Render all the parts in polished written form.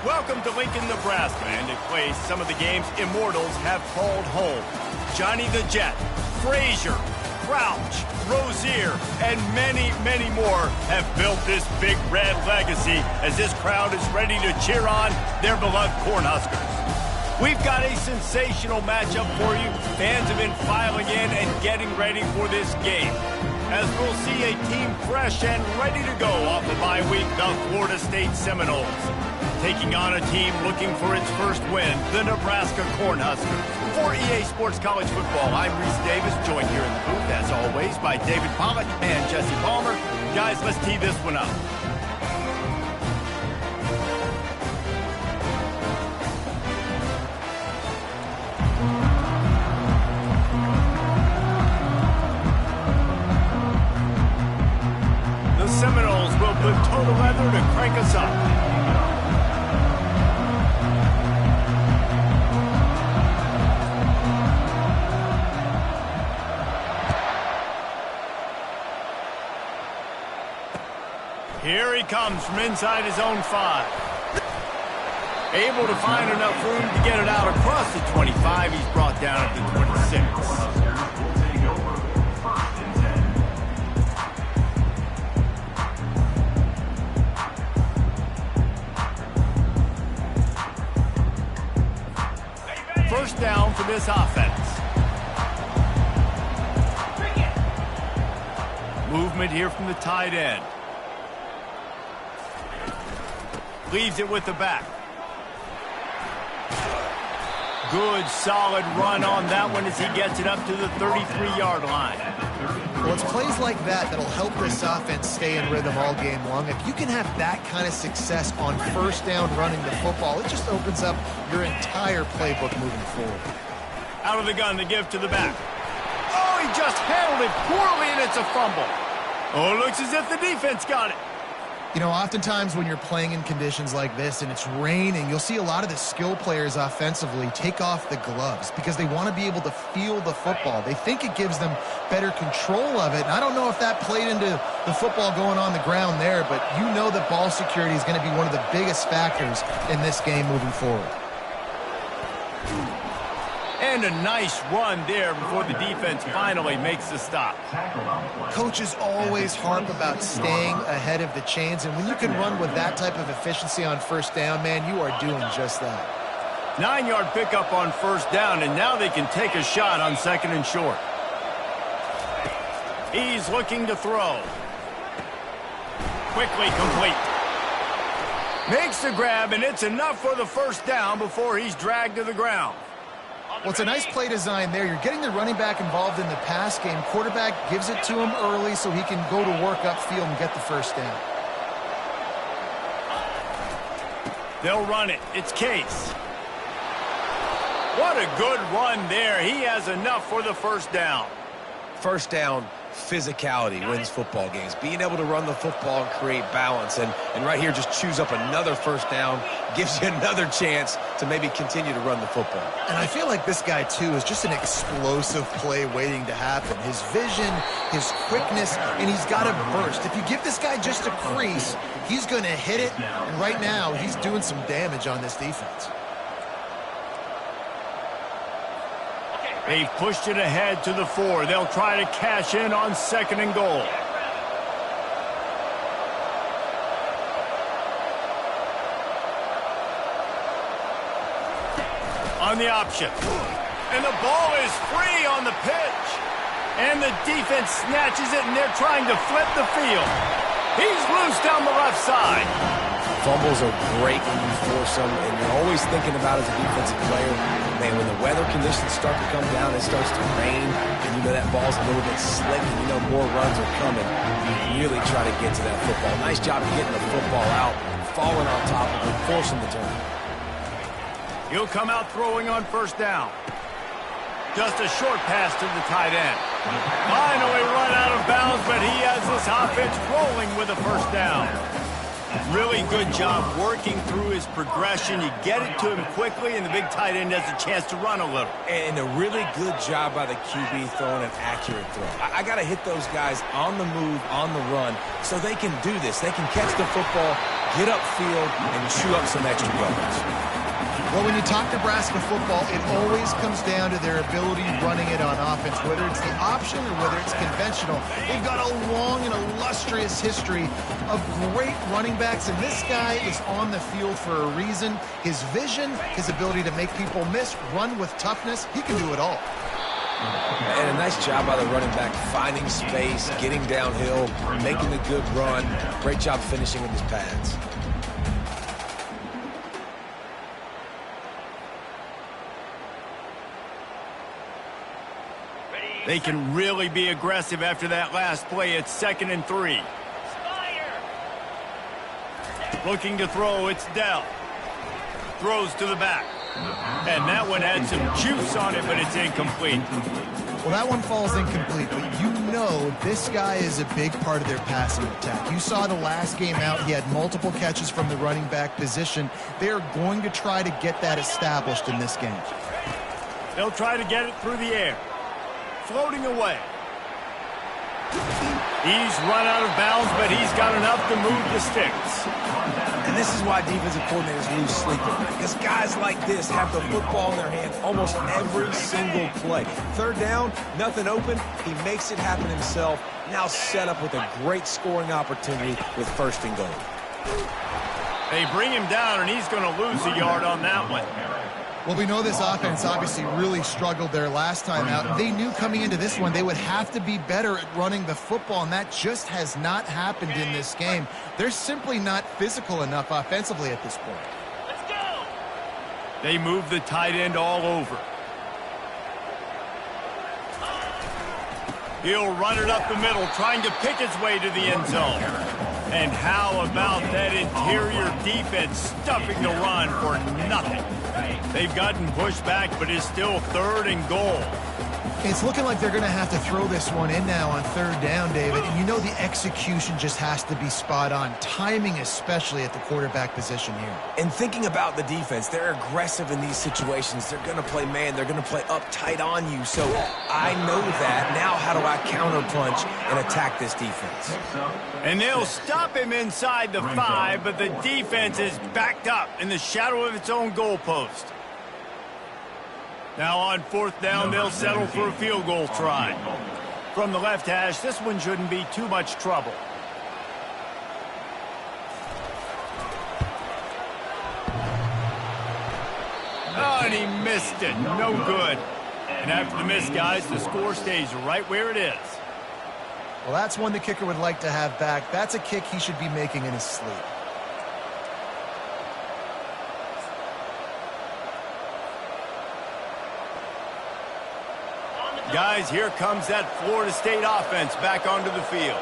Welcome to Lincoln, Nebraska, and a place some of the game's immortals have called home. Johnny the Jet, Frazier, Crouch, Rozier, and many, many more have built this big red legacy as this crowd is ready to cheer on their beloved Cornhuskers. We've got a sensational matchup for you. Fans have been filing in and getting ready for this game, as we'll see a team fresh and ready to go off the bye week, the Florida State Seminoles, taking on a team looking for its first win, the Nebraska Cornhuskers. For EA Sports College Football, I'm Reese Davis, joined here in the booth, as always, by David Pollack and Jesse Palmer. Guys, let's tee this one up. The Seminoles will put total leather to crank us up. Here he comes from inside his own 5. Able to find enough room to get it out across the 25. He's brought down at the 26. First down for this offense. Movement here from the tight end. Leaves it with the back. Good, solid run on that one as he gets it up to the 33-yard line. Well, it's plays like that that'll help this offense stay in rhythm all game long. If you can have that kind of success on first down running the football, it just opens up your entire playbook moving forward. Out of the gun, the give to the back. Oh, he just handled it poorly, and it's a fumble. Oh, it looks as if the defense got it. You know, oftentimes when you're playing in conditions like this and it's raining, you'll see a lot of the skill players offensively take off the gloves because they want to be able to feel the football. They think it gives them better control of it. And I don't know if that played into the football going on the ground there, but you know that ball security is going to be one of the biggest factors in this game moving forward. And a nice run there before the defense finally makes the stop. Coaches always harp about staying ahead of the chains, and when you can run with that type of efficiency on first down, man, you are doing just that. 9-yard pickup on first down, and now they can take a shot on second and short. He's looking to throw. Quickly complete. Makes the grab, and it's enough for the first down before he's dragged to the ground. Well, it's a nice play design there. You're getting the running back involved in the pass game. Quarterback gives it to him early so he can go to work upfield and get the first down. They'll run it. It's Case. What a good run there. He has enough for the first down. First down, physicality wins football games. Being able to run the football and create balance. And right here, just choose up another first down. Gives you another chance to maybe continue to run the football. And I feel like this guy, too, is just an explosive play waiting to happen. His vision, his quickness, and he's got a burst. If you give this guy just a crease, he's going to hit it. And right now, he's doing some damage on this defense. They've pushed it ahead to the 4. They'll try to cash in on second and goal. On the option. And the ball is free on the pitch. And the defense snatches it, and they're trying to flip the field. He's loose down the left side. Fumbles are great when you force them, and you're always thinking about as a defensive player, man, when the weather conditions start to come down, it starts to rain, and you know that ball's a little bit slick, and you know more runs are coming. You really try to get to that football. Nice job of getting the football out, falling on top of it, forcing the turn. He'll come out throwing on first down. Just a short pass to the tight end. Finally run out of bounds, but he has this offense rolling with a first down. Really good job working through his progression. You get it to him quickly, and the big tight end has a chance to run a little. And a really good job by the QB throwing an accurate throw. I got to hit those guys on the move, on the run, so they can do this. They can catch the football get upfield, and chew up some extra yards. Well, when you talk Nebraska football, it always comes down to their ability running it on offense, whether it's the option or whether it's conventional. They've got a long and illustrious history of great running backs, and this guy is on the field for a reason. His vision, his ability to make people miss, run with toughness, he can do it all. And a nice job by the running back, finding space, getting downhill, making a good run. Great job finishing in his pads. They can really be aggressive after that last play. It's 2nd and 3. Looking to throw, it's Dell. Throws to the back. And that one had some juice on it, but it's incomplete. Well, that one falls incomplete, but you know this guy is a big part of their passing attack. You saw the last game out, he had multiple catches from the running back position. They're going to try to get that established in this game. They'll try to get it through the air. Floating away. He's run out of bounds, but he's got enough to move the sticks. And this is why defensive coordinators lose sleep at night, because guys like this have the football in their hands almost every single play. 3rd down, nothing open. He makes it happen himself. Now set up with a great scoring opportunity with 1st and goal. They bring him down, and he's going to lose a yard on that one. Well, we know this offense obviously really struggled their last time out. They knew coming into this one they would have to be better at running the football, and that just has not happened in this game. They're simply not physical enough offensively at this point. Let's go! They move the tight end all over. He'll run it up the middle, trying to pick his way to the end zone. And how about that interior defense stuffing the run for nothing? They've gotten pushed back, but it's still 3rd and goal. It's looking like they're going to have to throw this one in now on 3rd down, David. And you know the execution just has to be spot on. Timing especially at the quarterback position here. And thinking about the defense, they're aggressive in these situations. They're going to play man. They're going to play up tight on you. So I know that. Now how do I counterpunch and attack this defense? And they'll stop him inside the 5, but the defense is backed up in the shadow of its own goalpost. Now on 4th down, they'll settle for a field goal try. From the left hash, this one shouldn't be too much trouble. Oh, and he missed it. No good. And after the miss, guys, the score stays right where it is. Well, that's one the kicker would like to have back. That's a kick he should be making in his sleep. Guys, here comes that Florida State offense back onto the field.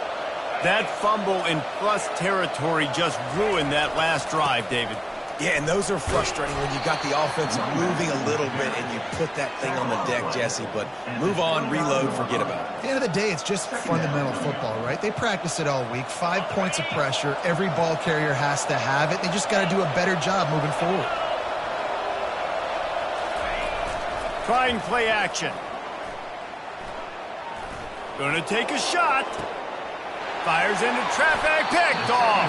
That fumble in plus territory just ruined that last drive, David. Yeah, and those are frustrating when you got the offense moving a little bit and you put that thing on the deck, Jesse. But move on, reload, forget about it. At the end of the day, it's just fundamental football, right? They practice it all week. 5 points of pressure. Every ball carrier has to have it. They just got to do a better job moving forward. Trying play action. Gonna take a shot. Fires into traffic, picked off.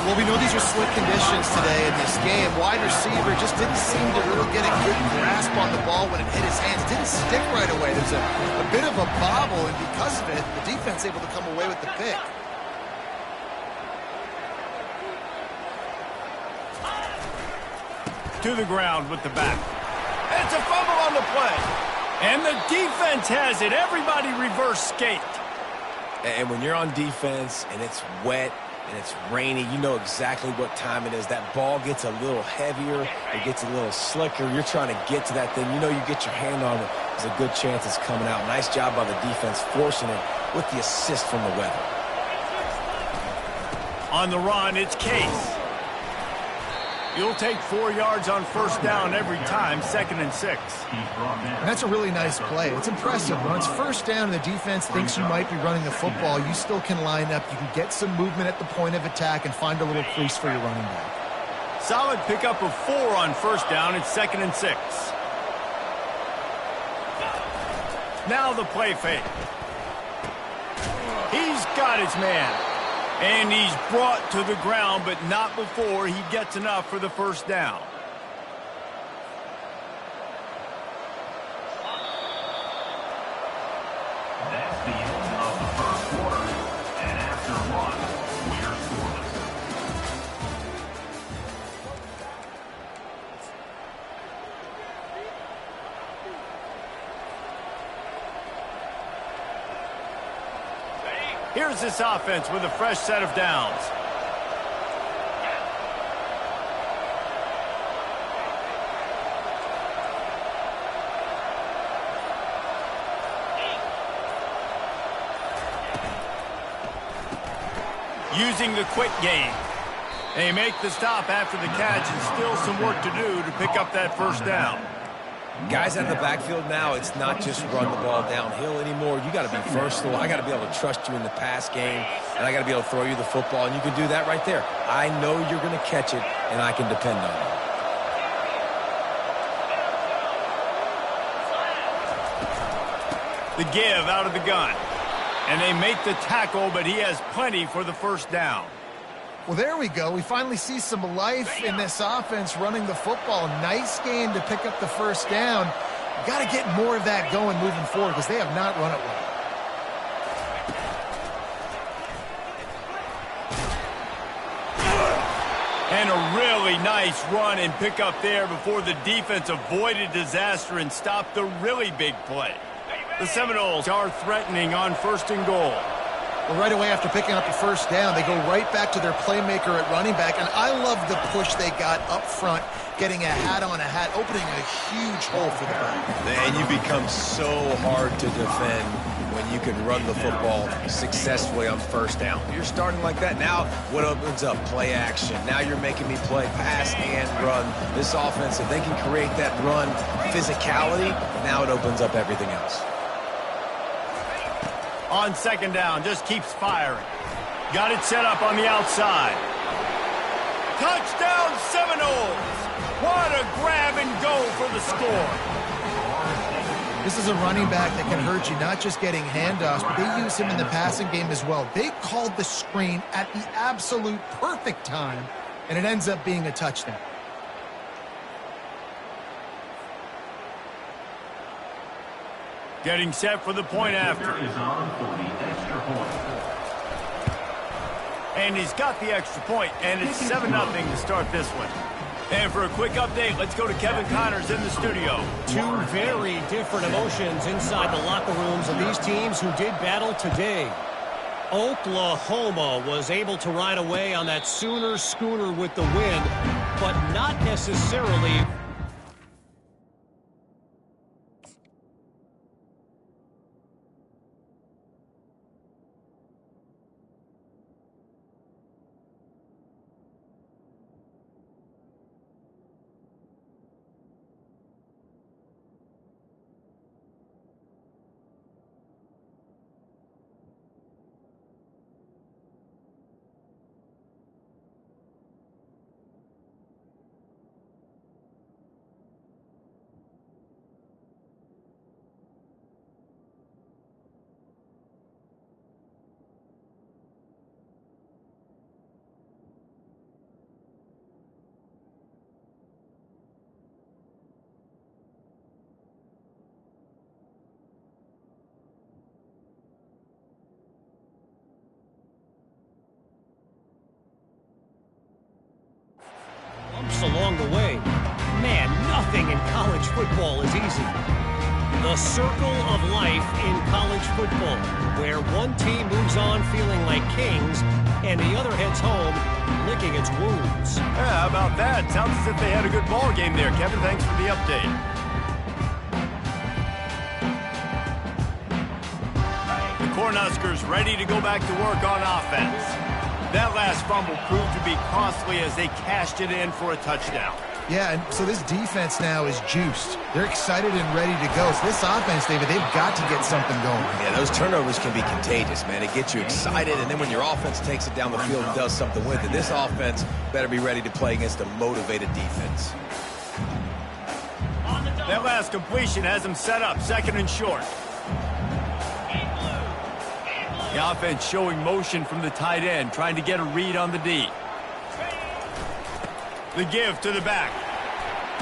Well, we know these are slick conditions today in this game. Wide receiver just didn't seem to really get a good grasp on the ball when it hit his hands. Didn't stick right away. There's a bit of a bobble, and because of it, the defense able to come away with the pick. To the ground with the back. It's a fumble on the play. And the defense has it. Everybody reverse skate. And when you're on defense and it's wet and it's rainy, you know exactly what time it is. That ball gets a little heavier. It gets a little slicker. You're trying to get to that thing. You know you get your hand on it. There's a good chance it's coming out. Nice job by the defense forcing it with the assist from the weather. On the run, it's Case. You'll take 4 yards on 1st down every time, 2nd and 6. And that's a really nice play. It's impressive. When it's 1st down and the defense thinks you might be running the football, you still can line up. You can get some movement at the point of attack and find a little crease for your running back. Solid pickup of 4 on 1st down. It's 2nd and 6. Now the play fake. He's got his man. And he's brought to the ground, but not before he gets enough for the first down. That's the end of the first quarter. And after one, we're scoreless. Here's this offense with a fresh set of downs. Using the quick game. They make the stop after the catch and still some work to do to pick up that first down. Guys out of the backfield now, it's not just run the ball downhill anymore. You got to be versatile. I got to be able to trust you in the pass game, and I got to be able to throw you the football, and you can do that right there. I know you're going to catch it, and I can depend on The you. give out of the gun. And they make the tackle, but he has plenty for the first down. Well, there we go. We finally see some life in this offense running the football. Nice game to pick up the first down. Got to get more of that going moving forward because they have not run it well. And a really nice run and pick up there before the defense avoided disaster and stopped the really big play. The Seminoles are threatening on first and goal. Well, right away after picking up the first down, they go right back to their playmaker at running back. And I love the push they got up front, getting a hat on a hat, opening a huge hole for the back. And you become so hard to defend when you can run the football successfully on first down. You're starting like that. Now what opens up? Play action. Now you're making me play pass and run. This offense, if they can create that run physicality, now it opens up everything else. On second down, just keeps firing. Got it set up on the outside. Touchdown Seminoles! What a grab and go for the score. This is a running back that can hurt you, not just getting handoffs, but they use him in the passing game as well. They called the screen at the absolute perfect time, and it ends up being a touchdown. Getting set for the point after. And he's got the extra point, and it's 7-0 to start this one. And for a quick update, let's go to Kevin Connors in the studio. Two very different emotions inside the locker rooms of these teams who did battle today. Oklahoma was able to ride away on that Sooner schooner with the win, but not necessarily. Along the way. Man, nothing in college football is easy. The circle of life in college football, where one team moves on feeling like kings and the other heads home licking its wounds. Yeah, how about that? Sounds as if they had a good ball game there. Kevin, thanks for the update. The Cornhuskers ready to go back to work on offense. That last fumble proved to be costly as they cashed it in for a touchdown. Yeah, and so this defense now is juiced. They're excited and ready to go. So this offense, David, they've got to get something going. Yeah, those turnovers can be contagious, man. It gets you excited, and then when your offense takes it down the field and does something with it, this offense better be ready to play against a motivated defense. That last completion has them set up, second and short. The offense showing motion from the tight end, trying to get a read on the D. The give to the back.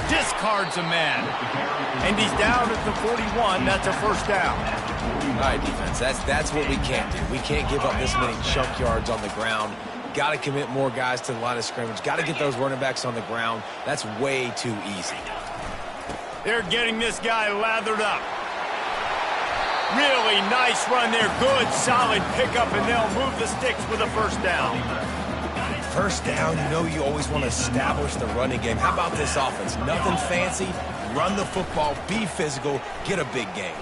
Discards a man. And he's down at the 41. That's a first down. All right, defense, that's what we can't do. We can't give up this many chunk yards on the ground. Got to commit more guys to the line of scrimmage. Got to get those running backs on the ground. That's way too easy. They're getting this guy lathered up. Really nice run there. Good, solid pickup, and they'll move the sticks with a first down. First down, you know you always want to establish the running game. How about this offense? Nothing fancy. Run the football, be physical, get a big gain.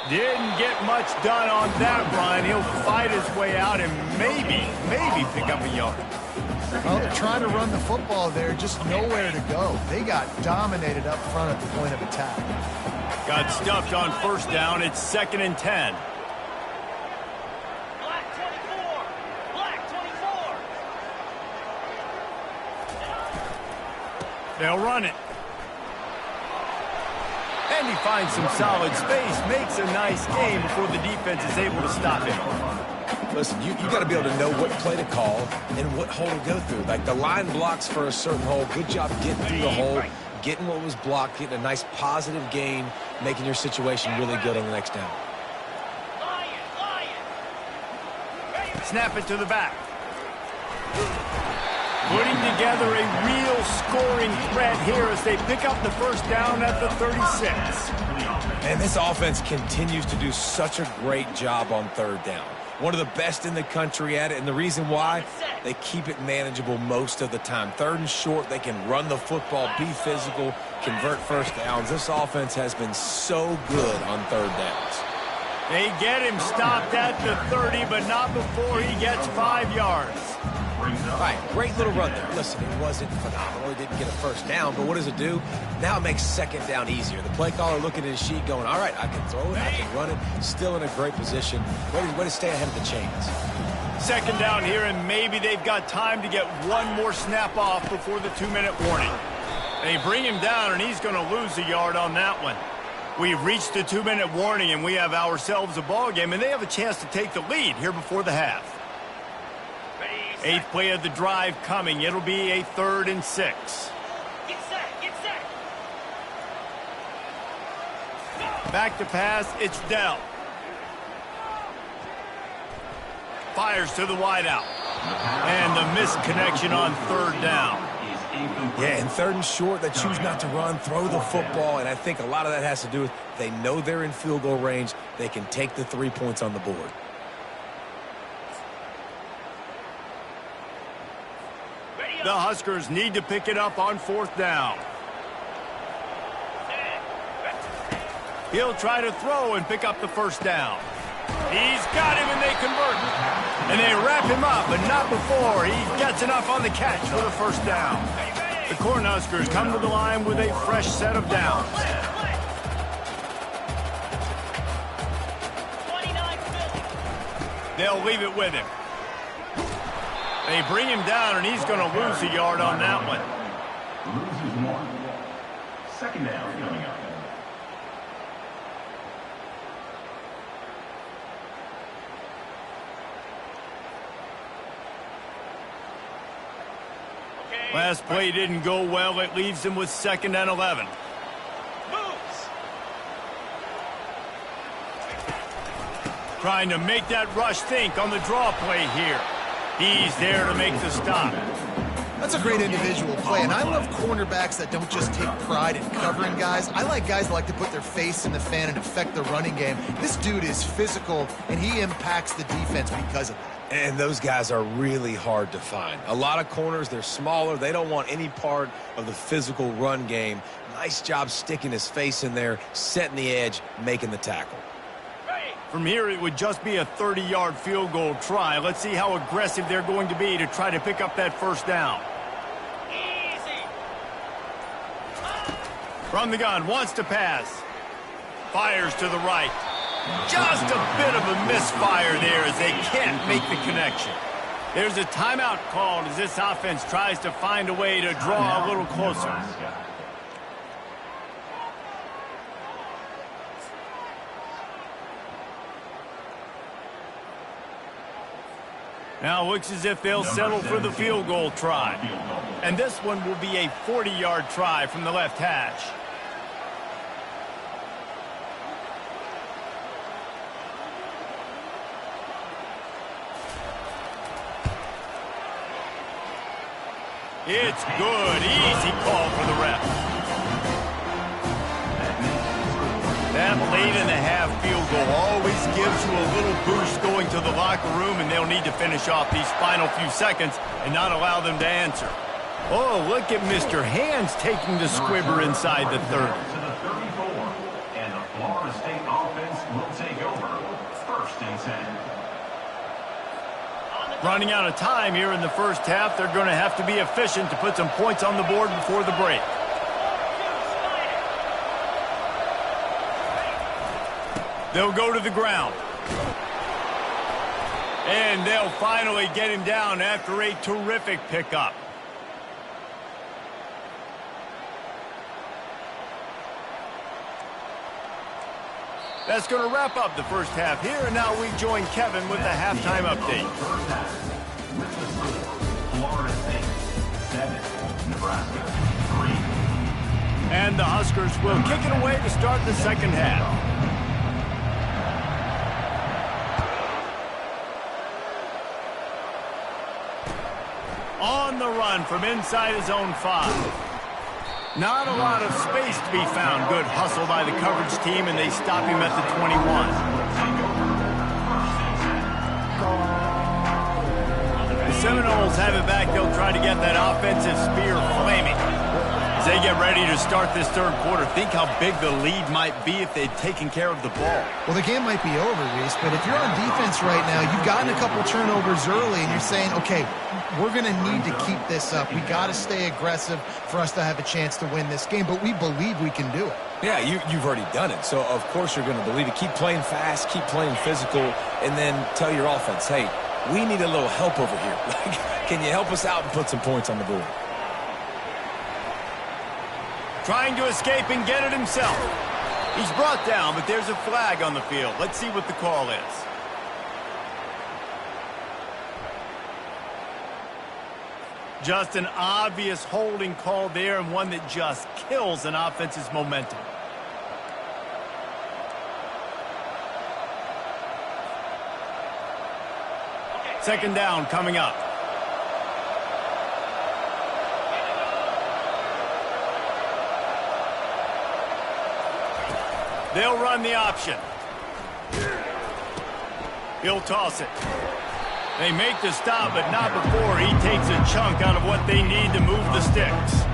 Didn't get much done on that run. He'll fight his way out and maybe pick up a yard. Well, they're trying to run the football there, just nowhere to go. They got dominated up front at the point of attack. Got stuffed on first down. It's 2nd and 10. Black 24. Black 24. They'll run it. And he finds some solid space, makes a nice game before the defense is able to stop him. Listen, you got to be able to know what play to call and what hole to go through. Like the line blocks for a certain hole. Good job getting through the hole, getting what was blocked, getting a nice positive gain, making your situation really good on the next down. Snap it to the back. Putting together a real scoring threat here as they pick up the first down at the 36. And this offense continues to do such a great job on third down. One of the best in the country at it, and the reason why, they keep it manageable most of the time. 3rd and short, they can run the football, be physical, convert first downs. This offense has been so good on 3rd downs. They get him stopped at the 30, but not before he gets 5 yards. All right, great little run there. Listen, it wasn't phenomenal. He didn't get a first down, but what does it do? Now it makes 2nd down easier. The play caller looking at his sheet going, all right, I can throw it, I can run it. Still in a great position. Way to stay ahead of the chains. 2nd down here, and maybe they've got time to get one more snap off before the 2-minute warning. They bring him down, and he's going to lose a yard on that one. We've reached the 2-minute warning, and we have ourselves a ball game, and they have a chance to take the lead here before the half. 8th play of the drive coming. It'll be a 3rd and 6. Get set, get set. Back to pass, it's Dell. Fires to the wideout. And the missed connection on 3rd down. Yeah, and 3rd and short, they choose not to run, throw the football, and I think a lot of that has to do with they know they're in field goal range. They can take the 3 points on the board. The Huskers need to pick it up on 4th down. He'll try to throw and pick up the first down. He's got him, and they convert. And they wrap him up, but not before he gets enough on the catch for the first down. The Cornhuskers come to the line with a fresh set of downs. They'll leave it with him. They bring him down, and he's going to lose a yard on that one. Loses 1. 2nd down coming up. Last play didn't go well. It leaves him with 2nd and 11. Moves. Trying to make that rush think on the draw play here. He's there to make the stop. That's a great individual play, and I love cornerbacks that don't just take pride in covering guys. I like guys that like to put their face in the fan and affect the running game. This dude is physical, and he impacts the defense because of that. And those guys are really hard to find. A lot of corners, they're smaller. They don't want any part of the physical run game. Nice job sticking his face in there, setting the edge, making the tackle. From here, it would just be a 30-yard field goal try. Let's see how aggressive they're going to be to try to pick up that first down. Easy. From the gun, wants to pass. Fires to the right. Just a bit of a misfire there as they can't make the connection. There's a timeout called as this offense tries to find a way to draw a little closer. Now it looks as if they'll settle for the field goal try. And this one will be a 40-yard try from the left hash. It's good. Easy call for the ref. That late-in-the-half field goal always gives you a little boost going to the locker room, and they'll need to finish off these final few seconds and not allow them to answer. Oh, look at Mr. Hands taking the squibber inside the 30. To the 34, and the Florida State offense will take over. 1st and 10. Running out of time here in the first half, they're going to have to be efficient to put some points on the board before the break. They'll go to the ground. And they'll finally get him down after a terrific pickup. That's going to wrap up the first half here, and now we join Kevin with the halftime update. First half, with the score, Florida State 7, Nebraska 3. And the Huskers will kick it away to start the second half. On the run from inside his own 5. Not a lot of space to be found. Good hustle by the coverage team, and they stop him at the 21. The Seminoles have it back. They'll try to get that offensive spear flaming. As they get ready to start this third quarter, think how big the lead might be if they'd taken care of the ball. Well, the game might be over, Reese, but if you're on defense right now, you've gotten a couple turnovers early, and you're saying, okay, we're going to need to keep this up. We got to stay aggressive for us to have a chance to win this game, but we believe we can do it. Yeah, you've already done it, so of course you're going to believe it. Keep playing fast, keep playing physical, and then tell your offense, hey, we need a little help over here. Can you help us out and put some points on the board? Trying to escape and get it himself. He's brought down, but there's a flag on the field. Let's see what the call is. Just an obvious holding call there, and one that just kills an offense's momentum. Second down coming up. They'll run the option. He'll toss it. They make the stop, but not before he takes a chunk out of what they need to move the sticks.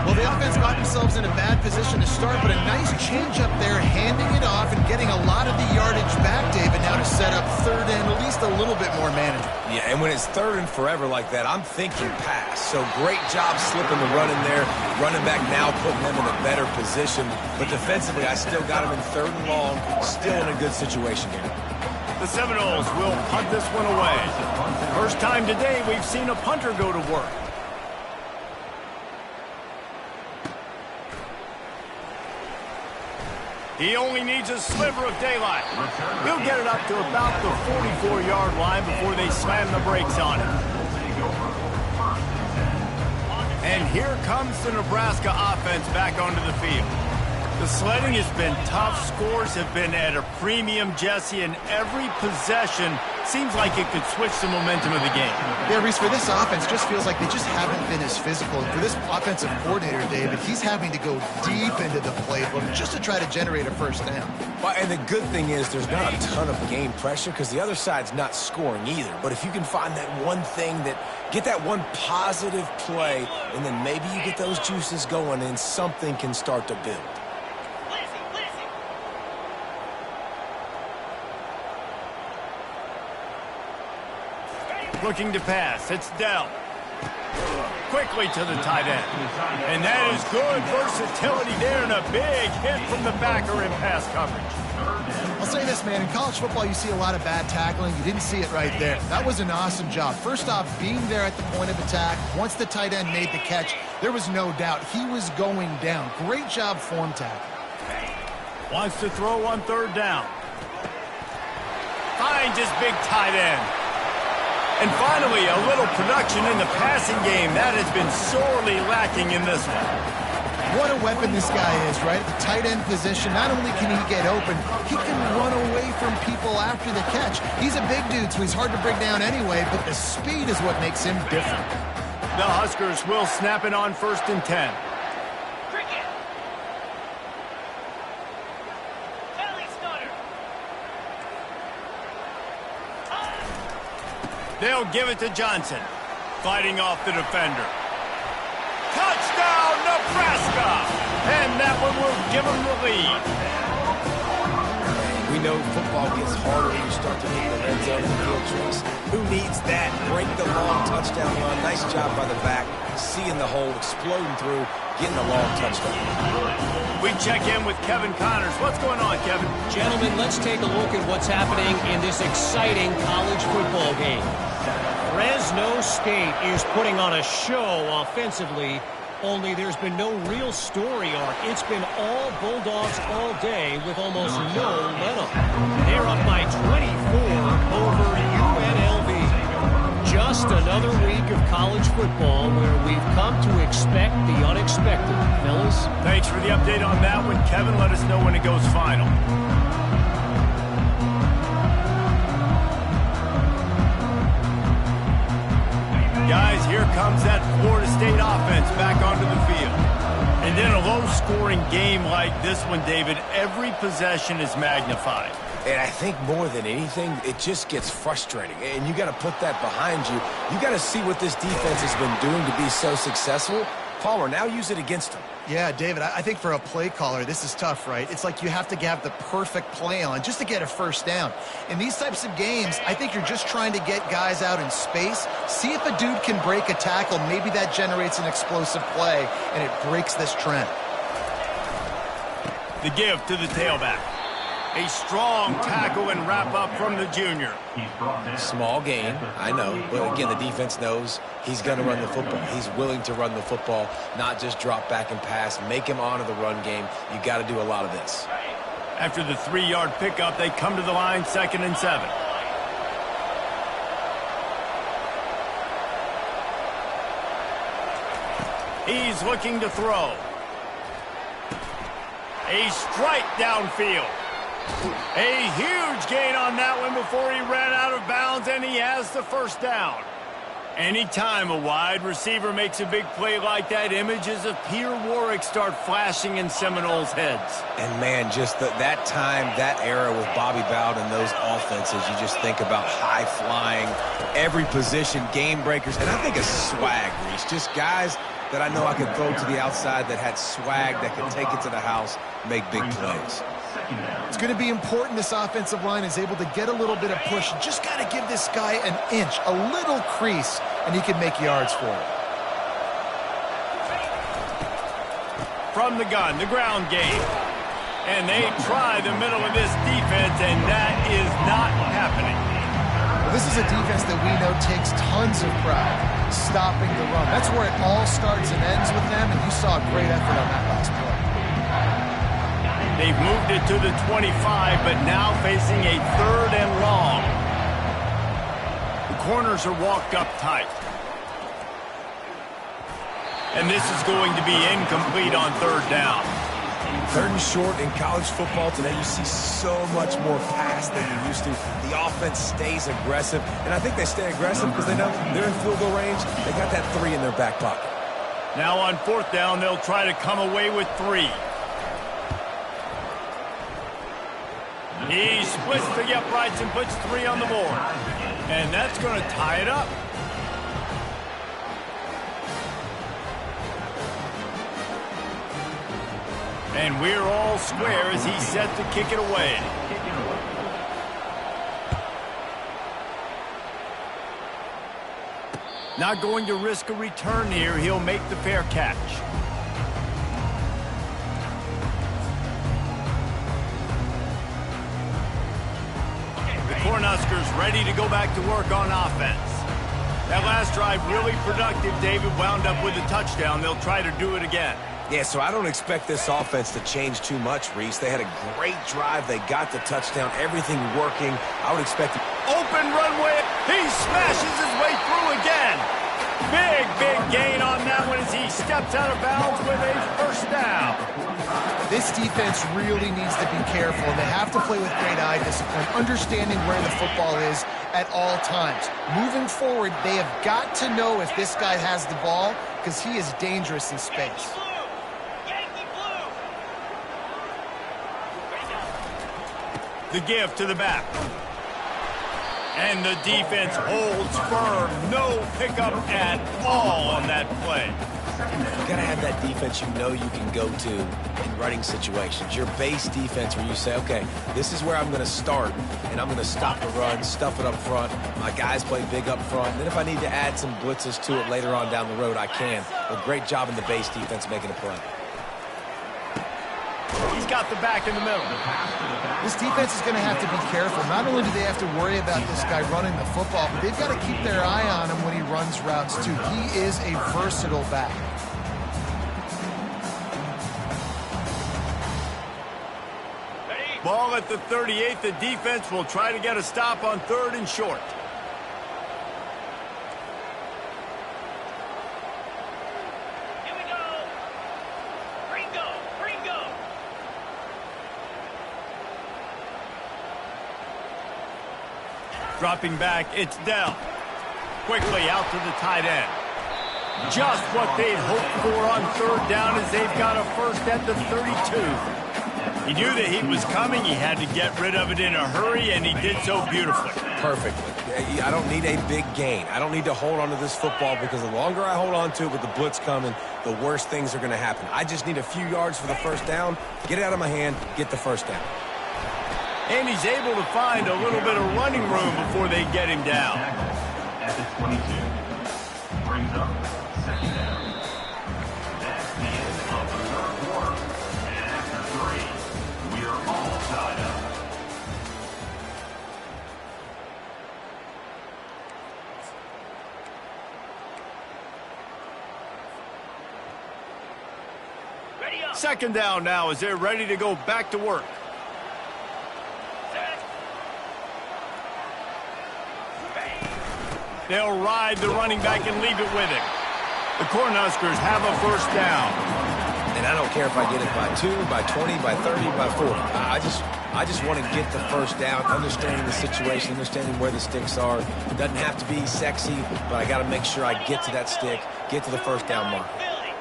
Well, the offense got themselves in a bad position to start, but a nice change up there, handing it off and getting a lot of the yardage back, David, now to set up third and at least a little bit more manageable. Yeah, and when it's third and forever like that, I'm thinking pass. So great job slipping the run in there. Running back now putting them in a better position. But defensively, I still got them in third and long. Still in a good situation here. The Seminoles will punt this one away. First time today we've seen a punter go to work. He only needs a sliver of daylight. He'll get it up to about the 44-yard line before they slam the brakes on him. And here comes the Nebraska offense back onto the field. The sledding has been tough. Scores have been at a premium, Jesse, and every possession seems like it could switch the momentum of the game. Yeah, Reese, for this offense, just feels like they just haven't been as physical. And for this offensive coordinator, David, he's having to go deep into the playbook just to try to generate a first down. Well, and the good thing is there's not a ton of game pressure because the other side's not scoring either. But if you can find that one thing get that one positive play, and then maybe you get those juices going and something can start to build. Looking to pass. It's Dell. Quickly to the tight end. And that is good versatility there, and a big hit from the backer in pass coverage. I'll say this, man. In college football, you see a lot of bad tackling. You didn't see it right there. That was an awesome job. First off, being there at the point of attack. Once the tight end made the catch, there was no doubt he was going down. Great job form tackle. Wants to throw on third down. Finds his big tight end. And finally, a little production in the passing game. That has been sorely lacking in this one. What a weapon this guy is, right? At the tight end position, not only can he get open, he can run away from people after the catch. He's a big dude, so he's hard to bring down anyway, but the speed is what makes him different. The Huskers will snap it on 1st and 10. Cricket. Belly stutter. They'll give it to Johnson. Fighting off the defender. Touchdown, Nebraska! And that one will give them the lead. We know football gets harder when you start to hit the red zone and field tricks. Who needs that? Break the long touchdown run. Nice job by the back. Seeing the hole, exploding through, getting a long touchdown. We check in with Kevin Connors. What's going on, Kevin? Gentlemen, let's take a look at what's happening in this exciting college football game. Fresno State is putting on a show offensively, only there's been no real story arc. It's been all Bulldogs all day with almost no let-up. They're up by 24 over UNLV. Just another week of college football where we've come to expect the unexpected. Fellas? Thanks for the update on that one, Kevin. Let us know when it goes final. Guys, here comes that Florida State offense back onto the field. And in a low-scoring game like this one, David, every possession is magnified. And I think more than anything, it just gets frustrating. And you got to put that behind you. You got to see what this defense has been doing to be so successful. Palmer, now use it against them. Yeah, David, I think for a play caller, this is tough, right? It's like you have to have the perfect play on just to get a first down. In these types of games, I think you're just trying to get guys out in space, see if a dude can break a tackle. Maybe that generates an explosive play, and it breaks this trend. The give to the tailback. A strong tackle and wrap-up from the junior. Small gain, I know. But again, the defense knows he's going to run the football. He's willing to run the football, not just drop back and pass. Make him honor the run game. You got to do a lot of this. After the 3-yard pickup, they come to the line, 2nd and 7. He's looking to throw. A strike downfield. A huge gain on that one before he ran out of bounds, and he has the first down. Anytime a wide receiver makes a big play like that, images of Peter Warwick start flashing in Seminoles' heads. And, man, just that time, that era with Bobby Bowden and those offenses, you just think about high-flying, every position, game breakers, and I think of swag, Reese. Just guys that I know I could throw to the outside that had swag, that could take it to the house, make big plays. It's going to be important this offensive line is able to get a little bit of push. Just got to give this guy an inch, a little crease, and he can make yards for it. From the gun, the ground game. And they try the middle of this defense, and that is not happening. Well, this is a defense that we know takes tons of pride stopping the run. That's where it all starts and ends with them, and you saw a great effort on that last play. They've moved it to the 25, but now facing a 3rd and long. The corners are walked up tight. And this is going to be incomplete on 3rd down. 3rd and short in college football today, you see so much more pass than you used to. The offense stays aggressive, and I think they stay aggressive because they know they're in field goal range. They got that 3 in their back pocket. Now on 4th down, they'll try to come away with 3. He splits the uprights and puts 3 on the board. And that's going to tie it up. And we're all square as he's set to kick it away. Not going to risk a return here. He'll make the fair catch. Cornhuskers ready to go back to work on offense. That last drive really productive. David wound up with a touchdown. They'll try to do it again. Yeah, so I don't expect this offense to change too much, Reese. They had a great drive. They got the touchdown. Everything working. I would expect Open runway. He smashes his way through again. Big gain on that one as he steps out of bounds with a first down. This defense really needs to be careful. They have to play with great eye discipline, understanding where the football is at all times. Moving forward, they have got to know if this guy has the ball because he is dangerous in space. Yankee blue. Ready to go. The give to the back. And the defense holds firm. No pickup at all on that play. You got to have that defense you know you can go to in running situations. Your base defense where you say, okay, this is where I'm going to start, and I'm going to stop the run, stuff it up front. My guys play big up front. And then if I need to add some blitzes to it later on down the road, I can. A great job in the base defense making a play. He's got the back in the middle. This defense is going to have to be careful. Not only do they have to worry about this guy running the football, but they've got to keep their eye on him when he runs routes too. He is a versatile back. Ball at the 38. The defense will try to get a stop on 3rd and short. Here we go. Gringo. Dropping back, it's Dell. Quickly out to the tight end. Just what they'd hoped for on 3rd down as they've got a first at the 32. He knew the heat was coming. He had to get rid of it in a hurry, and he did so beautifully. Perfectly. I don't need a big gain. I don't need to hold on to this football because the longer I hold on to it with the blitz coming, the worse things are going to happen. I just need a few yards for the first down, get it out of my hand, get the first down. And he's able to find a little bit of running room before they get him down. At the 22. Brings up 2nd down. That's the end of the 3rd quarter. And after 3, we are all tied up. Ready up. 2nd down now as they're ready to go back to work. Set. They'll ride the running back and leave it with him. The Cornhuskers have a first down. And I don't care if I get it by 2, by 20, by 30, by 40. I just want to get the first down, understanding the situation, understanding where the sticks are. It doesn't have to be sexy, but I got to make sure I get to that stick, get to the first down mark. Philly.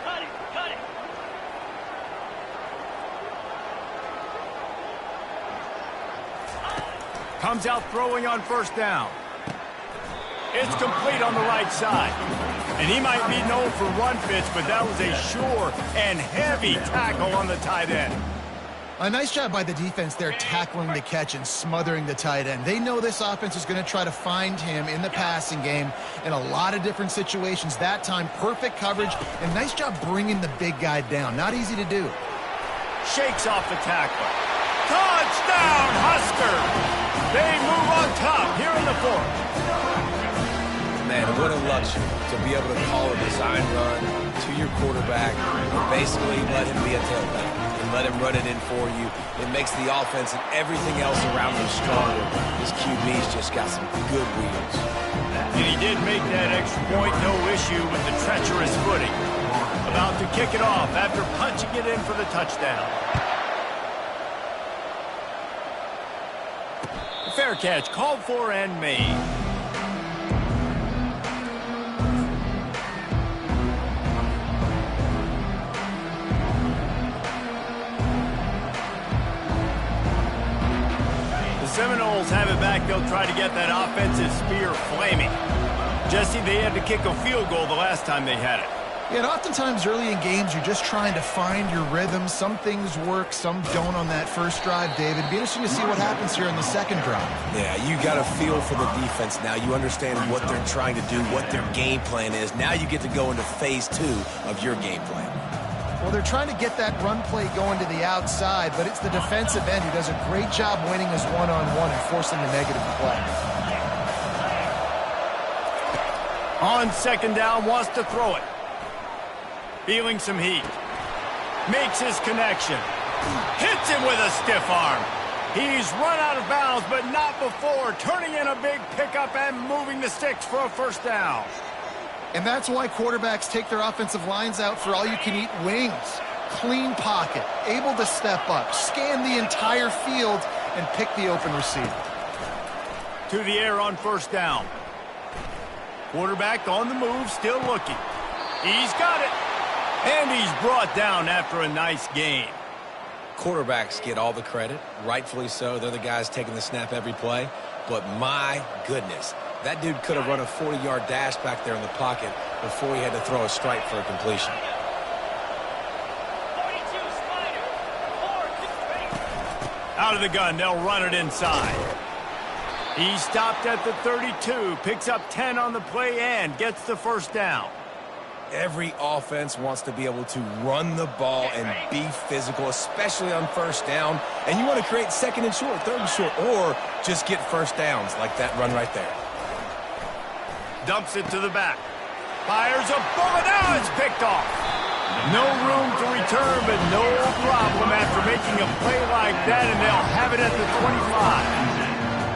Cut it. Comes out throwing on first down. It's complete on the right side. And he might be known for run fits, but that was a sure and heavy tackle on the tight end. A nice job by the defense there tackling the catch and smothering the tight end. They know this offense is going to try to find him in the passing game in a lot of different situations. That time, perfect coverage, and nice job bringing the big guy down. Not easy to do. Shakes off the tackle. Touchdown, Husker! They move on top here in the 4th. Man, what a luxury to be able to call a design run to your quarterback and basically let him be a tailback and let him run it in for you. It makes the offense and everything else around him stronger. This QB's just got some good wheels. And he did make that extra point, no issue with the treacherous footing. About to kick it off after punching it in for the touchdown. Fair catch called for and made. The Seminoles have it back. They'll try to get that offensive spear flaming. Jesse, they had to kick a field goal the last time they had it. Yeah, and oftentimes early in games, you're just trying to find your rhythm. Some things work, some don't on that first drive, David. It'd be interesting to see what happens here in the second drive. Yeah, you got a feel for the defense now. You understand what they're trying to do, what their game plan is. Now you get to go into phase 2 of your game plan. Well, they're trying to get that run play going to the outside, but it's the defensive end who does a great job winning his one-on-one and forcing the negative play. On 2nd down, wants to throw it. Feeling some heat. Makes his connection. Hits him with a stiff arm. He's run out of bounds, but not before turning in a big pickup and moving the sticks for a first down. And that's why quarterbacks take their offensive lines out for all-you-can-eat wings. Clean pocket, able to step up, scan the entire field, and pick the open receiver. To the air on first down. Quarterback on the move, still looking. He's got it. And he's brought down after a nice gain. Quarterbacks get all the credit, rightfully so. They're the guys taking the snap every play. But my goodness, that dude could have run a 40-yard dash back there in the pocket before he had to throw a strike for a completion. 42 Spider. 4, 2, ready. Out of the gun, they'll run it inside. He stopped at the 32, picks up 10 on the play and gets the first down. Every offense wants to be able to run the ball and be physical, especially on first down. And you want to create second and short, third and short, or just get first downs like that run right there. Dumps it to the back. Fires a bullet. Now it's picked off. No room to return, but no problem after making a play like that, and they'll have it at the 25.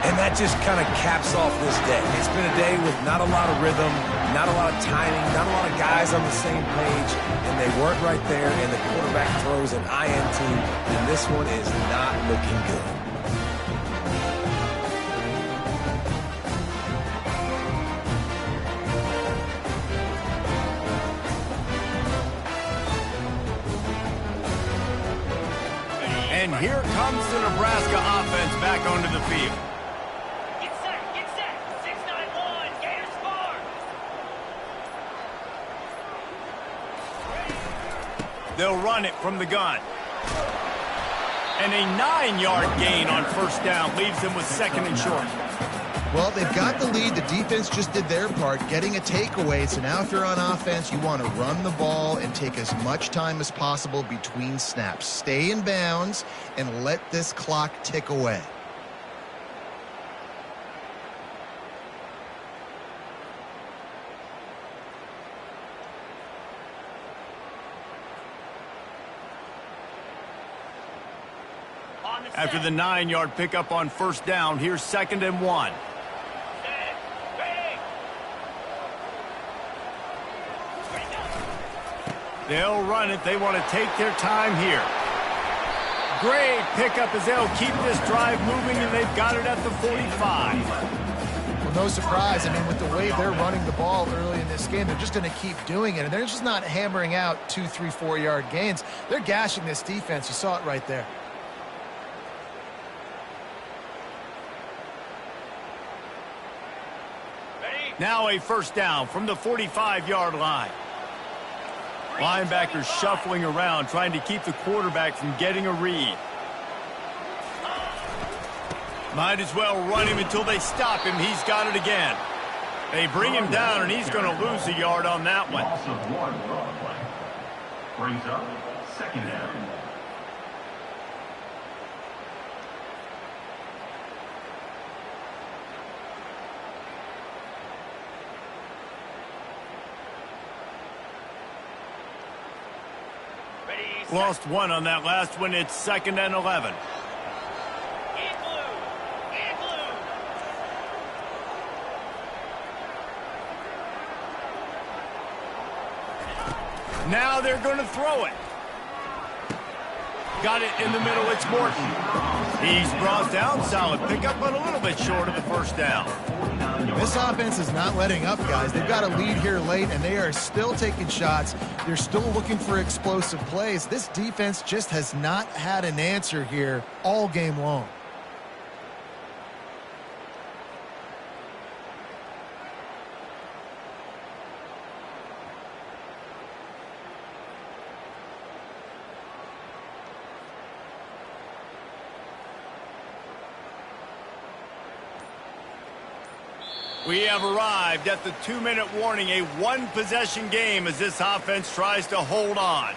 And that just kind of caps off this day. It's been a day with not a lot of rhythm, not a lot of timing, not a lot of guys on the same page, and they weren't right there, and the quarterback throws an INT, and this one is not looking good. And here comes the Nebraska offense back onto the field. Get set, get set. 6-9-1, Gators Farm. They'll run it from the gun. And a 9-yard gain on first down leaves them with second and short. Well, they've got the lead. The defense just did their part, getting a takeaway. So now if you're on offense, you want to run the ball and take as much time as possible between snaps. Stay in bounds and let this clock tick away. On the After set. the 9-yard pickup on first down, here's 2nd and 1. Set. Ready. Ready, go. They'll run it. They want to take their time here. Great pickup as they'll keep this drive moving, and they've got it at the 45. Well, no surprise. I mean, with the way they're running the ball early in this game, they're just going to keep doing it. And they're just not hammering out 2, 3, 4-yard gains. They're gashing this defense. You saw it right there. Ready. Now a first down from the 45-yard line. Linebackers shuffling around, trying to keep the quarterback from getting a read. Might as well run him until they stop him. He's got it again. They bring him down, and he's going to lose a yard on that one. Loss of 1 on the play. Brings up 2nd down. Ready, set. Lost 1 on that last one. It's 2nd and 11. In blue. In blue. Now they're going to throw it. Got it in the middle. It's Morton. He's brought down. Solid pickup, but a little bit short of the first down. This offense is not letting up, guys. They've got a lead here late, and they are still taking shots. They're still looking for explosive plays. This defense just has not had an answer here all game long. We have arrived at the 2-minute warning, a one-possession game as this offense tries to hold on.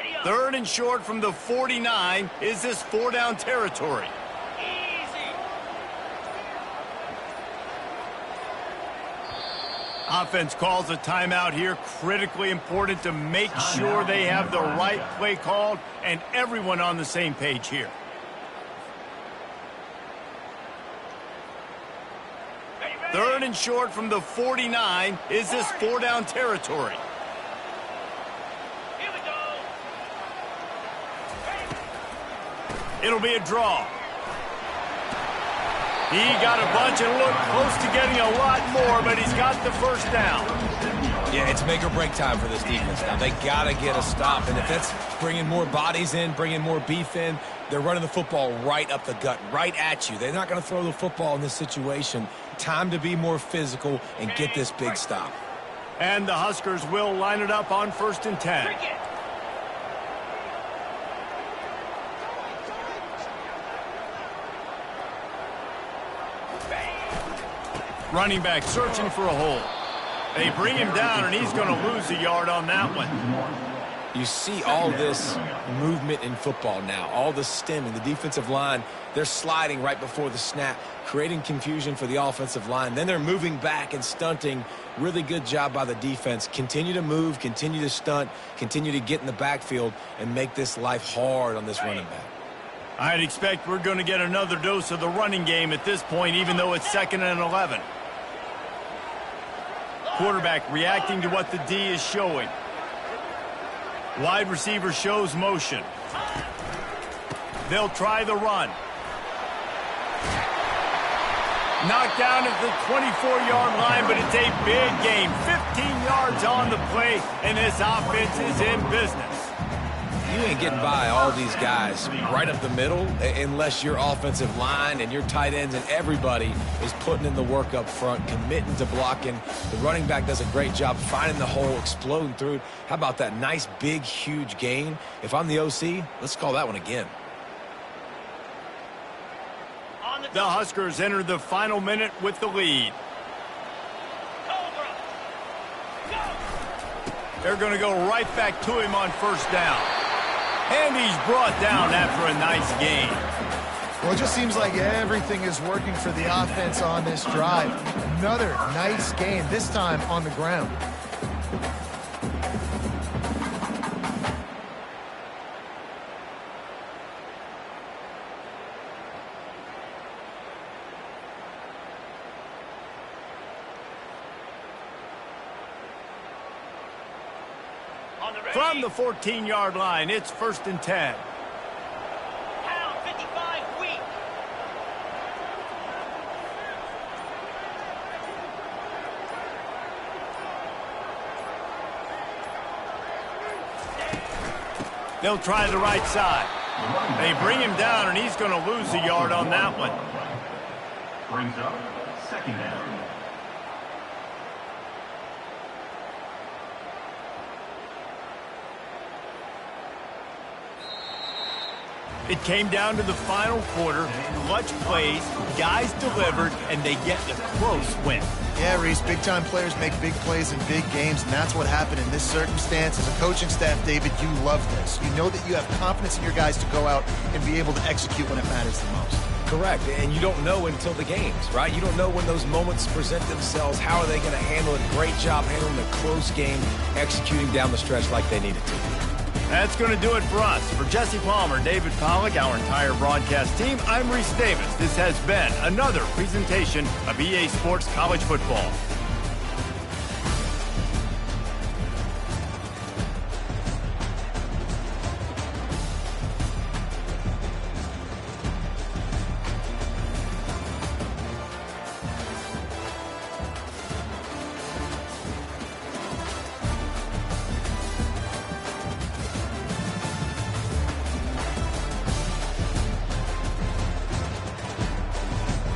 Stadium. 3rd and short from the 49. Is this 4-down territory? Easy. Offense calls a timeout here. Critically important to make sure they have the right play called and everyone on the same page here. Ready, ready. 3rd and short from the 49. Is this 4-down territory? Here we go. It'll be a draw. He got a bunch and looked close to getting a lot more, but he's got the first down. Yeah, it's make or break time for this defense now. They got to get a stop, and if that's bringing more bodies in, bringing more beef in, they're running the football right up the gut, right at you. They're not going to throw the football in this situation. Time to be more physical and get this big stop. And the Huskers will line it up on 1st and 10. Cricket. Running back searching for a hole. They bring him down, and he's going to lose a yard on that one. You see all this movement in football now, all the stemming, the defensive line, they're sliding right before the snap, creating confusion for the offensive line. Then they're moving back and stunting. Really good job by the defense. Continue to move, continue to stunt, continue to get in the backfield, and make this life hard on this running back. I'd expect we're going to get another dose of the running game at this point, even though it's 2nd and 11. Quarterback reacting to what the D is showing. Wide receiver shows motion. They'll try the run. Knocked down at the 24-yard line, but it's a big game. 15 yards on the play, and this offense is in business. You ain't getting by all these guys right up the middle unless your offensive line and your tight ends and everybody is putting in the work up front, committing to blocking. The running back does a great job finding the hole, exploding through it. How about that nice, big, huge gain? If I'm the OC, let's call that one again. The Huskers enter the final minute with the lead. Cobra. Go. They're going to go right back to him on 1st down. And he's brought down after a nice gain. Well, it just seems like everything is working for the offense on this drive. Another nice gain, this time on the ground. From the 14-yard line, it's 1st and 10. Pound 55 weak. They'll try the right side. They bring him down, and he's going to lose a yard on that one. Brings up 2nd down. It came down to the final quarter. Clutch plays, guys delivered, and they get the close win. Yeah, Reese, big-time players make big plays in big games, and that's what happened in this circumstance. As a coaching staff, David, you love this. You know that you have confidence in your guys to go out and be able to execute when it matters the most. Correct, and you don't know until the games, right? You don't know when those moments present themselves. How are they going to handle it? Great job handling a close game, executing down the stretch like they needed to. That's going to do it for us. For Jesse Palmer, David Pollack, our entire broadcast team, I'm Reese Davis. This has been another presentation of EA Sports College Football.